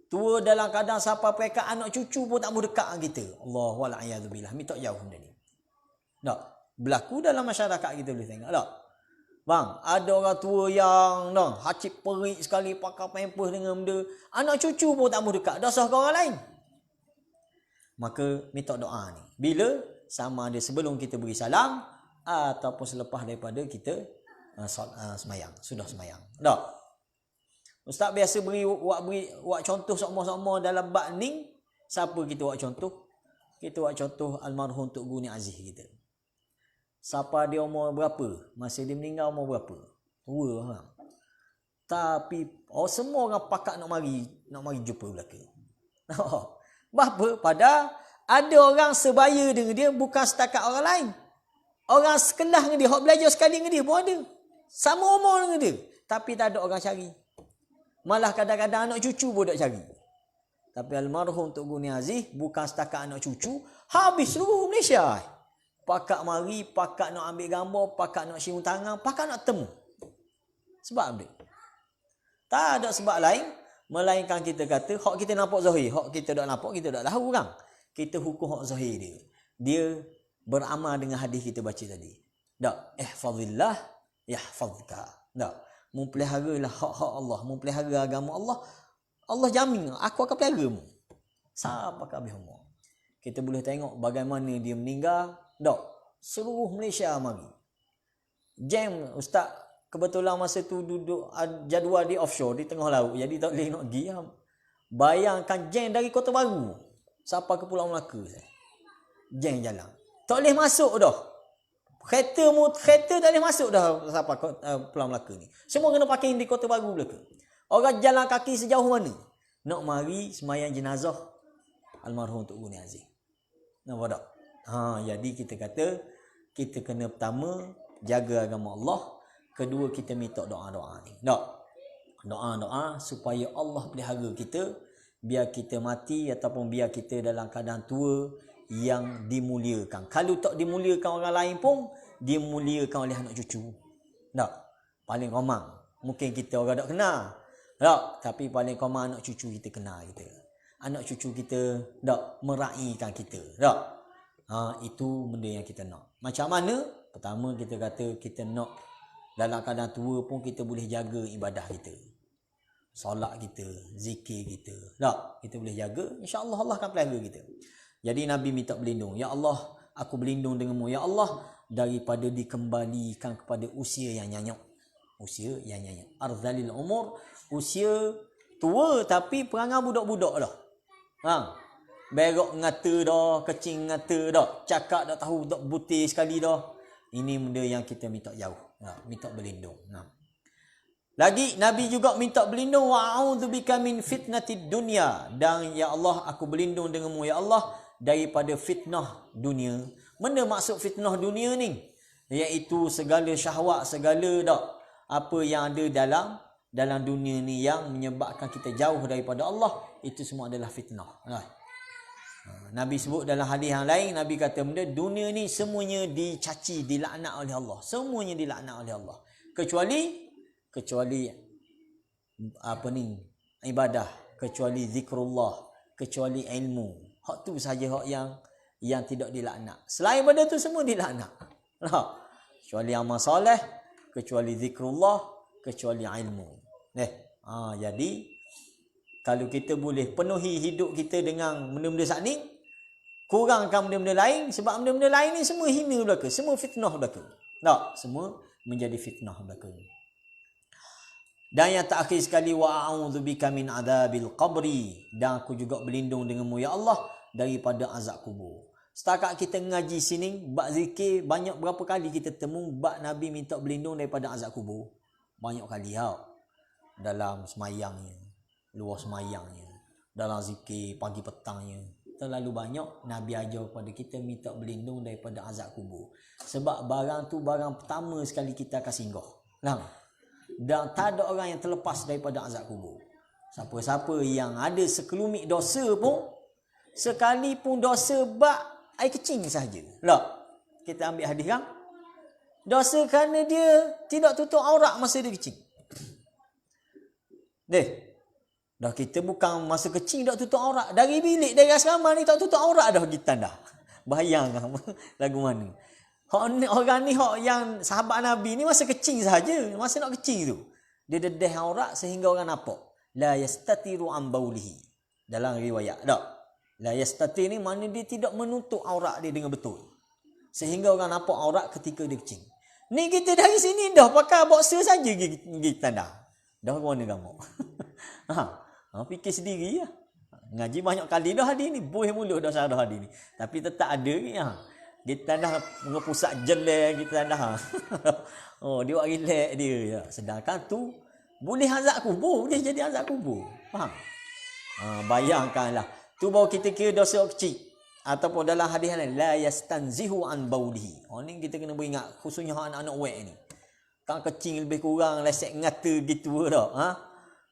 Tua dalam keadaan siapa pekat anak cucu pun tak mau dekat dengan kita. Allahualaiyazubillah. Minta jauh benda ni. Tak. Berlaku dalam masyarakat kita boleh tengok. Tak. Bang, ada orang tua yang hacip perik sekali pakai pampers dengan benda. Anak cucu pun tak mau dekat. Dah sah ke orang lain. Maka minta doa ni. Bila? Sama ada sebelum kita beri salam ataupun selepas daripada kita semayang, sudah semayang. Dah. Ustaz biasa beri contoh sokmo-sokmo dalam bab ni. Siapa kita buat contoh? Kita buat contoh almarhum Tok Guru Ni Aziz kita. Siapa dia umur berapa? Masa dia meninggal umur berapa? Tua orang. Tapi semua orang pakat nak mari jumpa belaka. Bapa pada ada orang sebaya dengan dia, bukan setakat orang lain. Orang sekelas dengan dia, hok belajar sekali dengan dia pun ada. Sama umur dengan dia, tapi tak ada orang cari. Malah kadang-kadang anak cucu pun tak cari. Tapi almarhum Tok Guru Ni Aziz bukan setakat anak cucu, habis seluruh Malaysia. Pakat mari, pakat nak ambil gambar, pakat nak cium tangan, pakat nak temu. Sebab apa? Tak ada sebab lain melainkan kita kata hak kita nampak zahir, hak kita tak nampak kita tak tahu kan. Kita hukum hak zahir dia. Dia beramal dengan hadis kita baca tadi. Tak, ihfazillah yahfazka. Tak, mempeliharalah hak-hak Allah, mempelihara agama Allah. Allah jamin aku akan peliharamu. Sampai ke habis umur. Kita boleh tengok bagaimana dia meninggal. Tak, seluruh Malaysia mari. Jam ustaz kebetulan masa tu duduk jadual di offshore di tengah laut, jadi tak boleh nak pergi. Bayangkan jam dari Kota Baru sampai ke Pulau Melaka. Jam jalan. Tak boleh masuk dah. Kereta tak boleh masuk dah sampai Pulau Melaka ni. Semua kena parking di Kota Baru belaka. Orang jalan kaki sejauh mana? Nak mari sembahyang jenazah almarhum Tok Guru Ni Aziz. Nampak tak? Jadi kita kata kita kena pertama jaga agama Allah, kedua kita minta doa-doa ni. Tak? Doa-doa supaya Allah pelihara kita biar kita mati ataupun biar kita dalam keadaan tua yang dimuliakan. Kalau tak dimuliakan orang lain pun dimuliakan oleh anak cucu. Tak? Paling komang mungkin kita orang tak kenal. Tak? Tapi paling komang anak cucu kita kenal kita. Anak cucu kita tak meraihkan kita. Tak? Itu benda yang kita nak. Macam mana? Pertama kita kata kita nak dalam keadaan tua pun kita boleh jaga ibadah kita. Solat kita, zikir kita. Tak? Kita boleh jaga. InsyaAllah Allah akan pelihara kita. Jadi Nabi minta berlindung. Ya Allah, aku berlindung denganmu. Ya Allah, daripada dikembalikan kepada usia yang nyanyuk. Usia yang nyanyuk. Arzalil umur. Usia tua tapi perangai budak-budak dah. Berok ngata dah, kecing ngata dah. Cakap dah tahu tak butir sekali dah. Ini benda yang kita minta jauh. Minta berlindung. Lagi Nabi juga minta berlindung, wa'udzubika min fitnatid dunya. Dan ya Allah, aku berlindung denganmu ya Allah daripada fitnah dunia. Mana maksud fitnah dunia ni? Iaitu segala syahwat, segala apa yang ada dalam dunia ni yang menyebabkan kita jauh daripada Allah, itu semua adalah fitnah. Nabi sebut dalam hadis yang lain, Nabi kata benda dunia ni semuanya dicaci, dilaknat oleh Allah. Semuanya dilaknat oleh Allah. Kecuali ibadah, kecuali zikrullah, kecuali ilmu. Hak tu saja hak yang tidak dilaknat. Selain pada tu semua dilaknat. Kecuali amal soleh, kecuali zikrullah, kecuali ilmu. Jadi kalau kita boleh penuhi hidup kita dengan benda-benda saat ni, kurangkan benda-benda lain, sebab benda-benda lain ni semua hina belaka, semua fitnah belaka. Tak, semua menjadi fitnah belaka. Dan yang terakhir sekali, wa a'udzubika min adzabil qabri, dan aku juga berlindung denganmu ya Allah daripada azab kubur. Setakat kita ngaji sini, bab zikir banyak berapa kali kita temu bab Nabi minta berlindung daripada azab kubur. Banyak kali dalam semayangnya, luar semayangnya, dalam zikir pagi petangnya. Terlalu banyak Nabi ajar kepada kita minta berlindung daripada azab kubur. Sebab barang tu barang pertama sekali kita akan singgah. Dan tak ada orang yang terlepas daripada azab kubur. Siapa-siapa yang ada sekelumit dosa pun, sekalipun dosa bak air kecing sahaja. Kita ambil hadis kan? Dosa kerana dia tidak tutup aurat masa dia kecing. Dah kita bukan masa kecil tak tutup aurat. Dari bilik, dari asrama ni tak tutup aurat dah kita dah. Bayangkan lagu mana. Orang ni yang sahabat Nabi ni masa kecil saja. Masa nak kecil tu. Dia dedeh aurat sehingga orang nampak. La yastatiru an baulihi. Dalam riwayat. Tak. La yastati ni makna dia tidak menutup aurat dia dengan betul. Sehingga orang nampak aurat ketika dia kecil. Ni kita dari sini dah pakai boxer saja gigi tanah. Dah warna gamuk. Fikir sendiri ya. Ngaji banyak kali dah hari ni. Buih mulut dah sarah hari ni. Tapi tetap ada ni. Gigi tanah mengepusat jelek gigi tanah. Dia buat relax dia. Ya. Sedangkan tu boleh azab kubur. Boleh jadi azab kubur. Faham? Bayangkanlah. Tu baru kita kira dosa kecil. Ataupun dalam hadis lain. La yastanzihu an baulihi. Ni kita kena beringat. Khususnya anak-anak wek ni. Kan kecil lebih kurang. Lesek ngata gitu dah.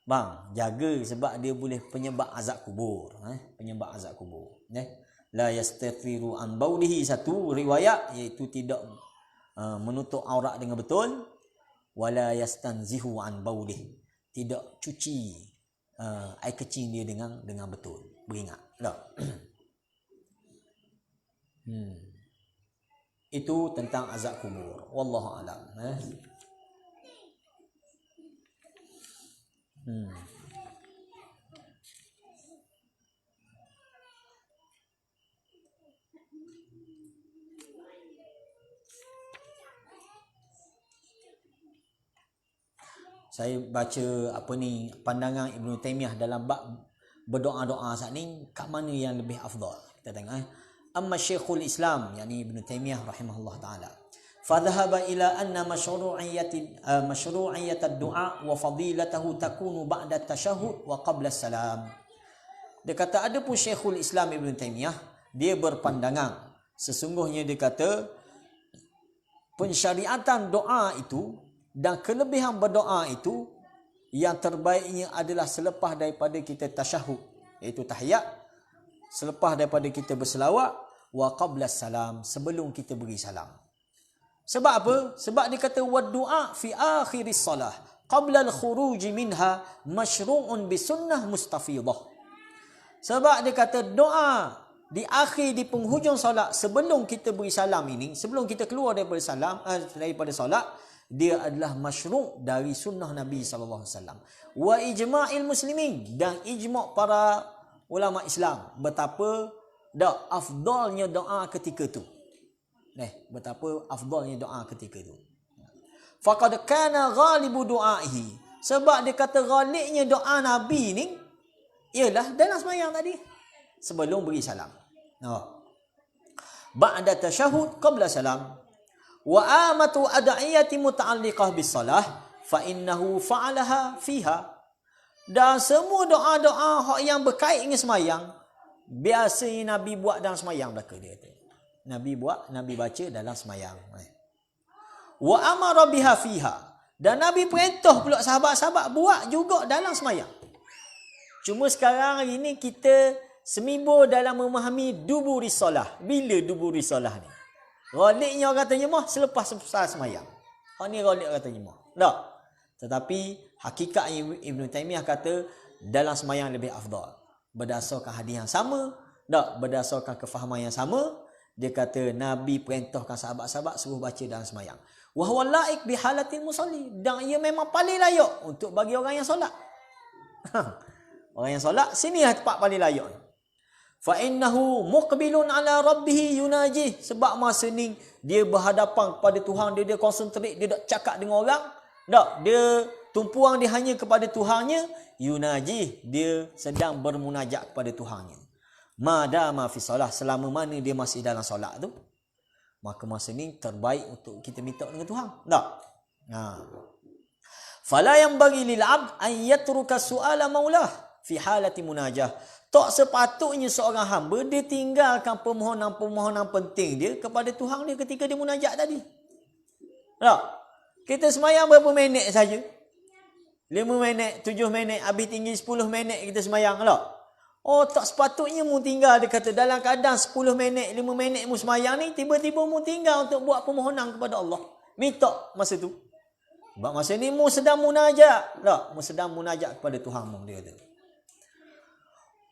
Bang, jaga sebab dia boleh penyebab azab kubur. Penyebab azab kubur. La yastaghfiru an baulihi, satu riwayat iaitu tidak menutup aurat dengan betul. Wala yastanzihu an baulih, tidak cuci air kecil dia dengan betul. Beringat tak? Itu tentang azab kubur. Wallahu a'lam. Saya baca pandangan Ibnu Taimiyah dalam bab berdoa-doa saat ni, kat mana yang lebih afdal. Kita tengok amma Syekhul Islam yakni Ibnu Taimiyah rahimahullah taala fadhhaba ila anna mashru'iyyat ad-du'a wa fadilatahu takunu ba'da at-tashahhud wa qabla as-salam. Dia kata ada pun Syekhul Islam Ibnu Taimiyah, dia berpandangan sesungguhnya dia kata pensyariatan doa itu dan kelebihan berdoa itu yang terbaiknya adalah selepas daripada kita tasyahud, iaitu tahiyat, selepas daripada kita berselawat, wa qabla salam, sebelum kita beri salam. Sebab apa? Sebab dia kata wa du'a fi akhiris salah qabla al-khuruj minha masyru'un bi sunnah mustafidah. Sebab dia kata doa di akhir, di penghujung solat, sebelum kita beri salam ini, sebelum kita keluar daripada solat, dia adalah masyru' dari sunnah Nabi SAW. Wa ijma'il muslimin, dan ijma' para ulama Islam betapa afdalnya doa ketika itu. Betapa afdalnya doa ketika itu. Faqad kana ghalibu du'aihi, sebab dia kata ghalibnya doa Nabi ni ialah dalam sembahyang tadi, sebelum beri salam. Ba'da tasyahud qabla salam. Wa amatu ad'iyati muta'alliqah bis salah fa innahu fa'alaha fiha. Dan semua doa-doa yang berkait dengan sembahyang biasanya Nabi buat dalam sembahyang belaka, dia kata. Nabi baca dalam sembahyang. Wa amara biha fiha, dan Nabi perintah pula sahabat-sahabat buat juga dalam sembahyang. Cuma sekarang hari ni kita semibur dalam memahami duburis solah. Bila duburis solah ni? Ghalibnya orang kata nyemah selepas selesai sembahyang. Ni ghalib kata nyemah. Tak. Tetapi hakikat Ibnu Taimiyah kata dalam sembahyang lebih afdal. Berdasarkan hadis yang sama, tak, berdasarkan kefahaman yang sama, dia kata Nabi perintahkan sahabat-sahabat suruh baca dalam sembahyang. Wa huwa laik bi halatil musalli, dan ia memang paling layak untuk bagi orang yang solat. Orang yang solat sini tempat paling layak. Fa innahu muqbilun ala rabbih yunajih, sebab masa ni dia berhadapan kepada Tuhan dia konsentrate, dia tak cakap dengan orang, tak, dia tumpuan dia hanya kepada Tuhannya, yunajih, dia sedang bermunajat kepada Tuhannya. Madama fi salah, selama mana dia masih dalam solat tu, maka masa ni terbaik untuk kita minta dengan Tuhan. Tak? Fala yang bagi lil abd an yatruka su'ala maulah fi halati munajah. Tak sepatutnya seorang hamba dia tinggalkan permohonan-permohonan penting dia kepada Tuhan dia ketika dia munajat tadi. Tak? Kita sembahyang berapa minit saja? 5 minit, 7 minit, habis tinggi 10 minit kita sembahyang. Tak? Tak sepatutnya mu tinggal, dia kata dalam keadaan 10 minit, 5 minit mu sembahyang ni, tiba-tiba mu tinggal untuk buat permohonan kepada Allah. Minta masa tu. Sebab masa ni mu sedang munajat. Tak? Mu sedang munajat kepada Tuhan mu, dia kata.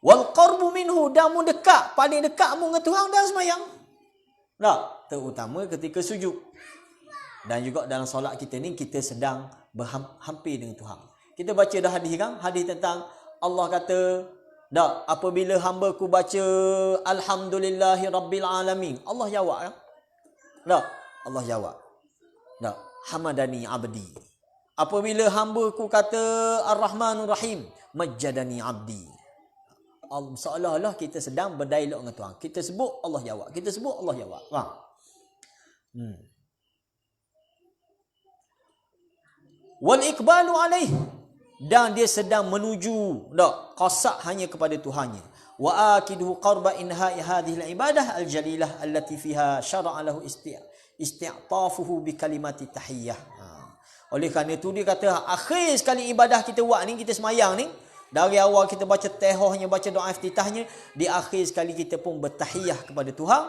Wal qarbu minhu, dan mu dekat, paling dekat mu dengan Tuhan dalam sembahyang. Tak? Terutama ketika sujud. Dan juga dalam solat kita ni, kita sedang berhampir dengan Tuhan. Kita baca dah hadis kan? Hadis tentang Allah kata, tak, apabila hamba ku baca Alhamdulillahi Rabbil Alamin, Allah jawab kan? Tak? Allah jawab. Tak. Hamadani abdi. Apabila hamba-Ku kata Ar-Rahmanur Rahim, majjadani abdi. Seolah-olah kita sedang berdialog dengan Tuhan. Kita sebut, Allah jawab. Kita sebut, Allah jawab. Faham? Wal iqbalu alaih, dan dia sedang menuju qasak hanya kepada Tuhannya. Wa akiduhu qarba inha'i hadhihi al-ibadah al-jalilah allati fiha syara'a lahu isti'tafuhu bi kalimati tahiyyah. Oleh kerana itu dia kata akhir sekali ibadah kita buat ni, kita semayang ni, dari awal kita baca tahiyahnya, baca doa iftitahnya, di akhir sekali kita pun bertahiyah kepada Tuhan.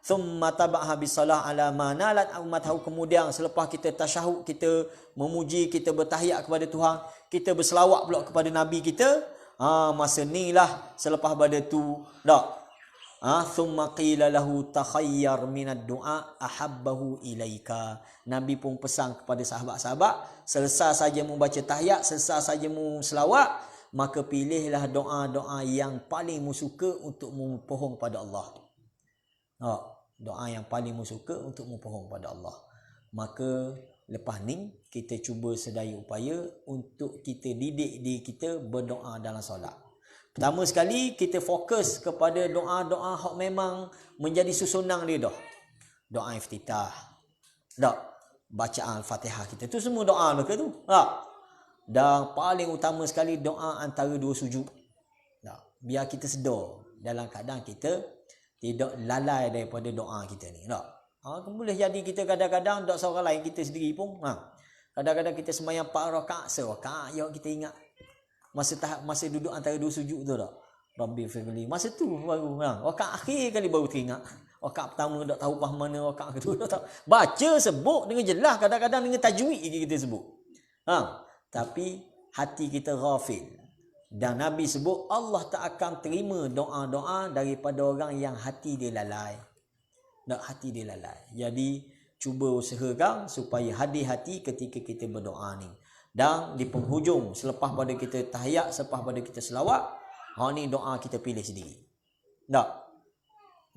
Thumma tabaha bisalah ala ma nalat ummatahu, kemudian selepas kita tasyahud, kita memuji, kita bertahiyat kepada Tuhan, kita berselawat pula kepada nabi kita. Masa ni lah selepas pada tu thumma qila lahu takhayyar minad du'a ahabbahu ilaika. Nabi pun pesan kepada sahabat-sahabat, selesai saja membaca tahiyat, selesai saja selawat, maka pilihlah doa-doa yang paling suka untuk memohon pada Allah. Doa yang paling suka untuk memohon pada Allah. Maka lepas ni kita cuba sedaya upaya untuk kita didik diri kita berdoa dalam solat. Pertama sekali kita fokus kepada doa-doa hak memang menjadi susunan dia dah. Doa iftitah. Bacaan Al-Fatihah kita tu semua doa mereka tu. Dan paling utama sekali doa antara dua sujud. Biar kita sedar dalam keadaan kita tidak lalai daripada doa kita ni. Boleh jadi kita kadang-kadang tak seorang lain, kita sendiri pun kadang-kadang kita sembahyang 4 rakaat, serakaat ya kita ingat masa duduk antara dua sujud tu Rabbi firli, masa tu baru rakaat akhir kali baru teringat. Rakaat pertama tak tahu paham mana, rakaat kedua tak tahu. Baca sebut dengan jelas, kadang-kadang dengan tajwid kita sebut. Tapi hati kita ghafil. Dan Nabi sebut Allah tak akan terima doa-doa daripada orang yang hati dia lalai. Hati dia lalai. Jadi cuba usahakan supaya hati-hati ketika kita berdoa ni. Dan di penghujung selepas pada kita tahiyat, selepas pada kita selawat, ni doa kita pilih sendiri.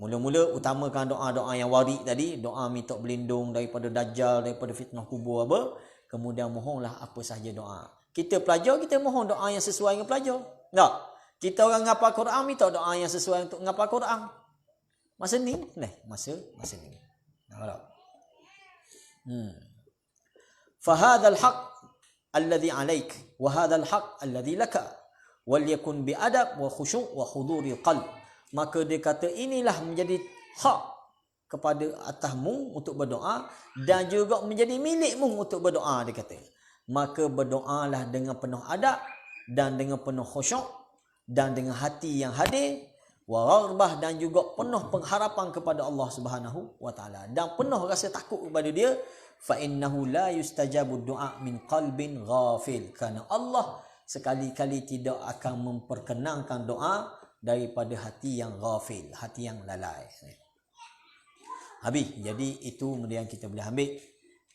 Mula-mula utamakan doa-doa yang warid tadi, doa minta berlindung daripada dajjal, daripada fitnah kubur apa. Kemudian mohonlah apa sahaja doa. Kita pelajar, kita mohon doa yang sesuai dengan pelajar. Kita orang ngapal Quran, minta doa yang sesuai untuk ngapal Quran. Masa ni, masa ni. Fahadhal haq alladhi alaik wa hadhal haq alladhi laka wal yakun bi adab wa khusyu' wa huduril qalb. Maka dia kata inilah menjadi hak kepada atasmu untuk berdoa dan juga menjadi milikmu untuk berdoa, dia kata. Maka berdoalah dengan penuh adab dan dengan penuh khusyuk dan dengan hati yang hadir, waraghbah, dan juga penuh pengharapan kepada Allah Subhanahu wa taala dan penuh rasa takut kepada dia. Fa innahu la yustajabu du'a min qalbin ghafil, kerana Allah sekali-kali tidak akan memperkenankan doa daripada hati yang ghafil, hati yang lalai. Habis. Jadi itu kemudian kita boleh ambil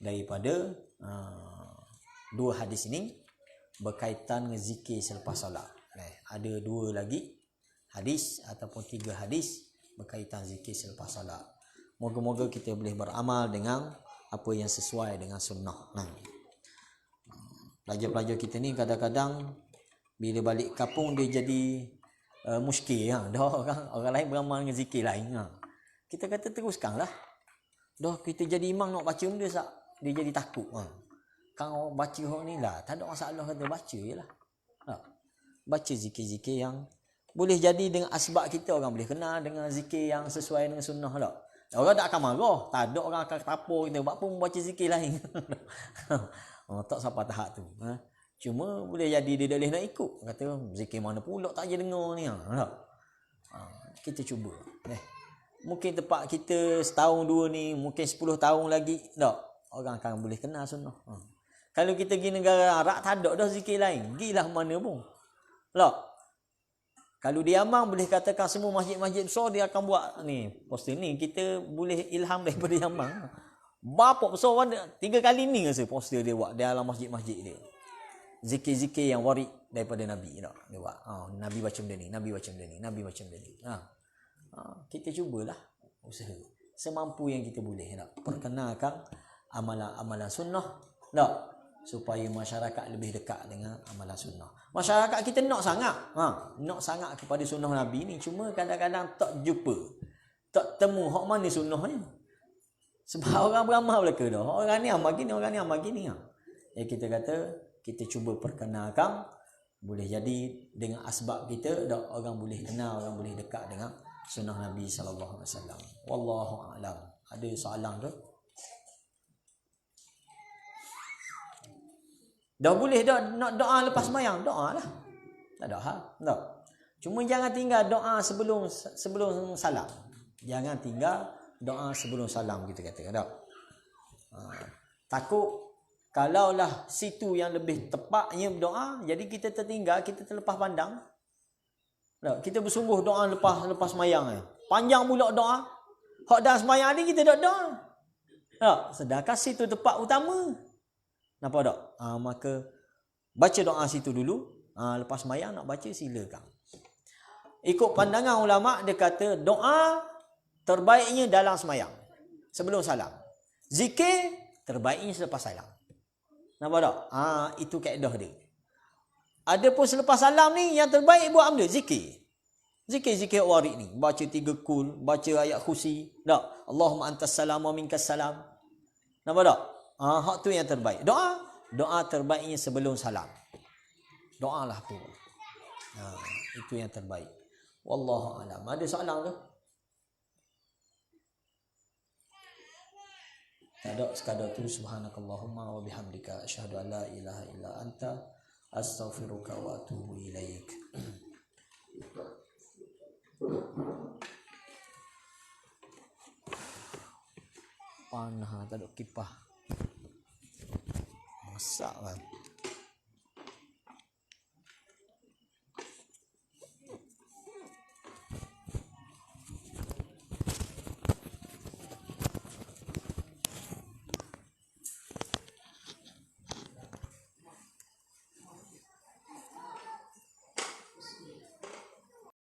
daripada dua hadis ini berkaitan dengan zikir selepas solat. Ada dua lagi hadis ataupun 3 hadis berkaitan zikir selepas solat. Moga-moga kita boleh beramal dengan apa yang sesuai dengan sunnah. Pelajar-pelajar kita ni kadang-kadang bila balik kampung dia jadi muskil. Orang lain beramal dengan zikir lain. Kita kata teruskanlah. Kita jadi imam nak baca benda dia jadi takut. Kan orang baca orang ni lah, tak ada masalah, kata baca je lah. Baca zikir-zikir yang boleh jadi dengan asbab kita, orang boleh kenal dengan zikir yang sesuai dengan sunnah tak. Orang tak akan marah, tak ada orang akan tapur kita, buat pun baca zikir lain. Tak sampai tahap tu. Cuma boleh jadi dia dah boleh nak ikut. Kata zikir mana pula tak je dengar ni. Kita cuba. Mungkin tempat kita setahun dua ni, mungkin 10 tahun lagi tak, orang akan boleh kenal sunnah. Kalau kita pergi negara Arab, tak ada dah zikir lain. Gilah mana pun. Kalau di Yaman boleh katakan semua masjid-masjid besar dia akan buat ni poster ni. Kita boleh ilham daripada Yaman. Bapak besar ada 3 kali ni rasa poster dia buat di dalam masjid-masjid dia. Zikir-zikir yang warid daripada Nabi tak? Dia buat. Nabi baca benda ni, Nabi baca benda ni, Nabi baca benda ni. Kita cubalah usaha semampu yang kita boleh nak perkenalkan amalan sunnah. Tak? Supaya masyarakat lebih dekat dengan amalan sunnah. Masyarakat kita nak sangat. Nak sangat kepada sunnah Nabi ni. Cuma kadang-kadang tak jumpa. Tak temu hak mana sunnahnya. Sebab orang beramah belaka dah. Orang ni amal gini, orang ni amal gini. Kita kata, kita cuba perkenalkan. Boleh jadi dengan asbab kita, orang boleh kenal, orang boleh dekat dengan sunnah Nabi sallallahu alaihi wasallam. Wallahu a'lam. Ada soalan ke? Dah boleh dah nak doa lepas sembahyang, doa lah. Tak ada hal. Tak. Cuma jangan tinggal doa sebelum salam. Jangan tinggal doa sebelum salam, kita kata. Tak. Takut kalaulah situ yang lebih tepatnya berdoa, jadi kita tertinggal, kita terlepas pandang. Tak. Kita bersungguh doa lepas sembahyang. Panjang pula doa. Hak dah sembahyang ni kita dak doa. Tak. Sedangkan situ tempat utama. Nampak tak? Maka baca doa situ dulu. Lepas sembahyang nak baca, silakan. Ikut pandangan ulama, dia kata doa terbaiknya dalam sembahyang, sebelum salam. Zikir terbaiknya selepas salam. Nampak tak? Itu kaedah dia. Adapun selepas salam ni yang terbaik buat apa? Zikir. Zikir warid ni. Baca 3 kul, baca ayat kursi. Tak? Allahumma antas salam wa minkas salam. Nampak tak? Hak tu yang terbaik. Doa terbaiknya sebelum salam. Doalah tu. Itu yang terbaik. Wallahu a'lam. Ada soalan ke? Tak ada, sekadar tu. Subhanakallahumma wa bihamdika asyhadu an la ilaha illa anta astaghfiruka wa atubu ilaik. Panah, tak ada kipah. Masak kan.